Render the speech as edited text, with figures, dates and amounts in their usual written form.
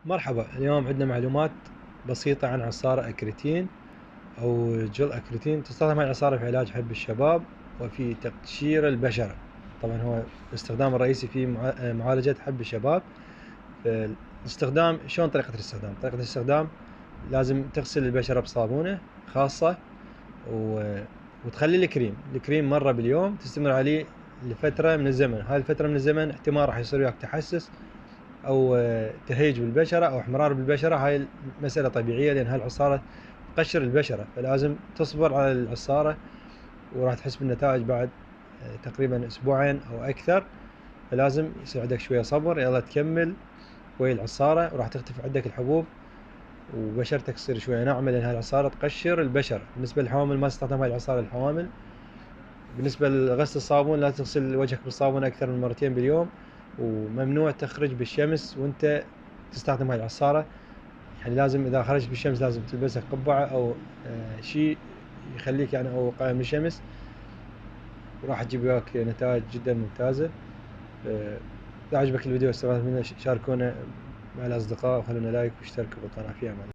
مرحبا، اليوم عندنا معلومات بسيطة عن عصارة أكريتين أو جل أكريتين. تستخدم هاي العصارة في علاج حب الشباب وفي تقشير البشرة. طبعا هو الاستخدام الرئيسي في معالجة حب الشباب. الاستخدام شلون طريقة الاستخدام؟ طريقة الاستخدام لازم تغسل البشرة بصابونة خاصة وتخلي الكريم مرة باليوم، تستمر عليه لفترة من الزمن. هاي الفترة من الزمن احتمال راح يصير وياك تحسس او تهيج بالبشره او احمرار بالبشره. هاي مسألة طبيعية لان هاي العصارة تقشر البشرة، فلازم تصبر على العصارة وراح تحس بالنتائج بعد تقريبا اسبوعين او اكثر. فلازم يصير عندك شوية صبر، يلا تكمل ويا العصارة وراح تختفي عندك الحبوب وبشرتك تصير شوية ناعمة، لان هاي العصارة تقشر البشرة. بالنسبة للحوامل ما تستخدم هاي العصارة للحوامل. بالنسبة لغسل الصابون لا تغسل وجهك بالصابون أكثر من مرتين باليوم، وممنوع تخرج بالشمس وأنت تستخدم هاي العصارة. يعني لازم إذا خرجت بالشمس لازم تلبسها قبعة أو شيء يخليك يعني أو وقاية من الشمس، وراح تجيب وياك نتائج جدا ممتازة. إذا عجبك الفيديو واستفدت منه شاركونا مع الأصدقاء وخلونا لايك واشتركوا بالقناة. في أمان.